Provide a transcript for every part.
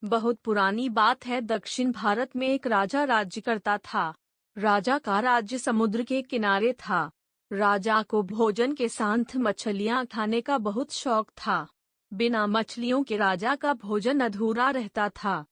बहुत पुरानी बात है। दक्षिण भारत में एक राजा राज्य करता था। राजा का राज्य समुद्र के किनारे था। राजा को भोजन के साथ मछलियां खाने का बहुत शौक था। बिना मछलियों के राजा का भोजन अधूरा रहता था।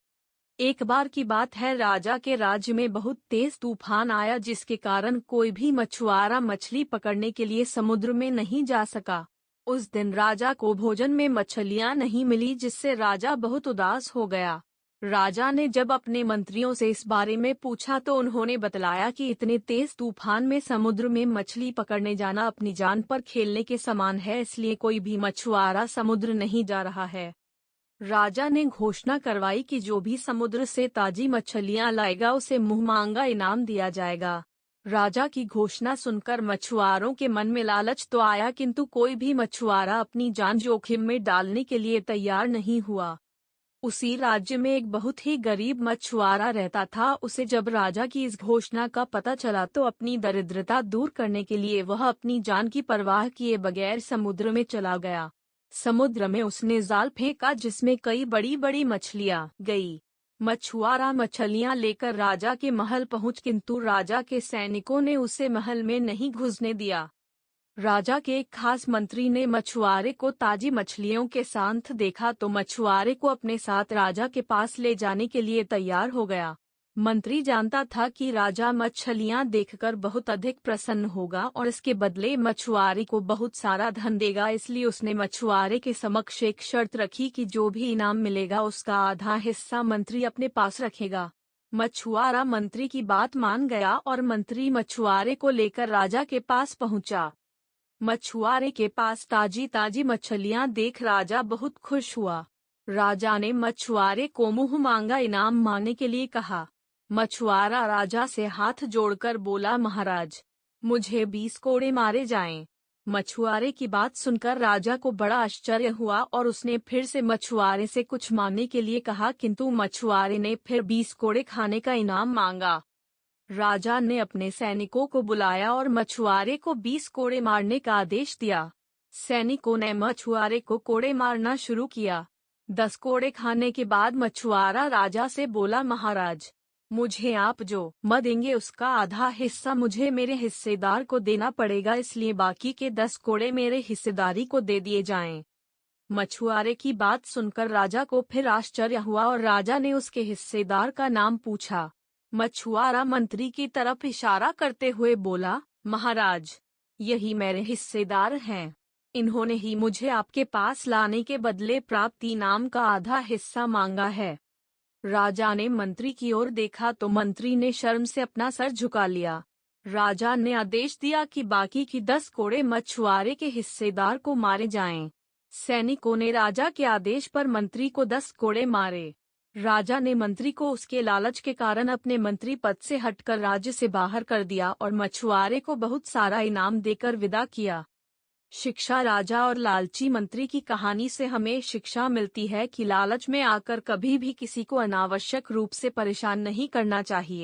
एक बार की बात है, राजा के राज्य में बहुत तेज तूफान आया, जिसके कारण कोई भी मछुआरा मछली पकड़ने के लिए समुद्र में नहीं जा सका। उस दिन राजा को भोजन में मछलियां नहीं मिली, जिससे राजा बहुत उदास हो गया। राजा ने जब अपने मंत्रियों से इस बारे में पूछा तो उन्होंने बतलाया कि इतने तेज तूफान में समुद्र में मछली पकड़ने जाना अपनी जान पर खेलने के समान है, इसलिए कोई भी मछुआरा समुद्र नहीं जा रहा है। राजा ने घोषणा करवाई कि जो भी समुद्र से ताजी मछलियां लाएगा उसे मुंहमांगा इनाम दिया जाएगा। राजा की घोषणा सुनकर मछुआरों के मन में लालच तो आया, किंतु कोई भी मछुआरा अपनी जान जोखिम में डालने के लिए तैयार नहीं हुआ। उसी राज्य में एक बहुत ही गरीब मछुआरा रहता था। उसे जब राजा की इस घोषणा का पता चला तो अपनी दरिद्रता दूर करने के लिए वह अपनी जान की परवाह किए बगैर समुद्र में चला गया। समुद्र में उसने जाल फेंका, जिसमें कई बड़ी बड़ी मछलियां गई। मछुआरा मछलियां लेकर राजा के महल पहुंच, किंतु राजा के सैनिकों ने उसे महल में नहीं घुसने दिया। राजा के एक खास मंत्री ने मछुआरे को ताजी मछलियों के साथ देखा तो मछुआरे को अपने साथ राजा के पास ले जाने के लिए तैयार हो गया। मंत्री जानता था कि राजा मछलियां देखकर बहुत अधिक प्रसन्न होगा और इसके बदले मछुआरे को बहुत सारा धन देगा, इसलिए उसने मछुआरे के समक्ष एक शर्त रखी कि जो भी इनाम मिलेगा उसका आधा हिस्सा मंत्री अपने पास रखेगा। मछुआरा मंत्री की बात मान गया और मंत्री मछुआरे को लेकर राजा के पास पहुंचा। मछुआरे के पास ताजी ताजी मछलियां देख राजा बहुत खुश हुआ। राजा ने मछुआरे को मुंह मांगा इनाम मांगने के लिए कहा। मछुआरा राजा से हाथ जोड़कर बोला, महाराज, मुझे 20 कोड़े मारे जाएं। मछुआरे की बात सुनकर राजा को बड़ा आश्चर्य हुआ और उसने फिर से मछुआरे से कुछ मांगने के लिए कहा, किंतु मछुआरे ने फिर 20 कोड़े खाने का इनाम मांगा। राजा ने अपने सैनिकों को बुलाया और मछुआरे को 20 कोड़े मारने का आदेश दिया। सैनिकों ने मछुआरे को कोड़े मारना शुरू किया। 10 कोड़े खाने के बाद मछुआरा राजा से बोला, महाराज, मुझे आप जो मद देंगे उसका आधा हिस्सा मुझे मेरे हिस्सेदार को देना पड़ेगा, इसलिए बाकी के 10 कोड़े मेरे हिस्सेदारी को दे दिए जाएं। मछुआरे की बात सुनकर राजा को फिर आश्चर्य हुआ और राजा ने उसके हिस्सेदार का नाम पूछा। मछुआरा मंत्री की तरफ इशारा करते हुए बोला, महाराज, यही मेरे हिस्सेदार हैं। इन्होंने ही मुझे आपके पास लाने के बदले प्राप्त इनाम का आधा हिस्सा मांगा है। राजा ने मंत्री की ओर देखा तो मंत्री ने शर्म से अपना सर झुका लिया। राजा ने आदेश दिया कि बाकी की 10 कोड़े मछुआरे के हिस्सेदार को मारे जाएं। सैनिकों ने राजा के आदेश पर मंत्री को 10 कोड़े मारे। राजा ने मंत्री को उसके लालच के कारण अपने मंत्री पद से हटकर राज्य से बाहर कर दिया और मछुआरे को बहुत सारा इनाम देकर विदा किया। शिक्षा, राजा और लालची मंत्री की कहानी से हमें शिक्षा मिलती है कि लालच में आकर कभी भी किसी को अनावश्यक रूप से परेशान नहीं करना चाहिए।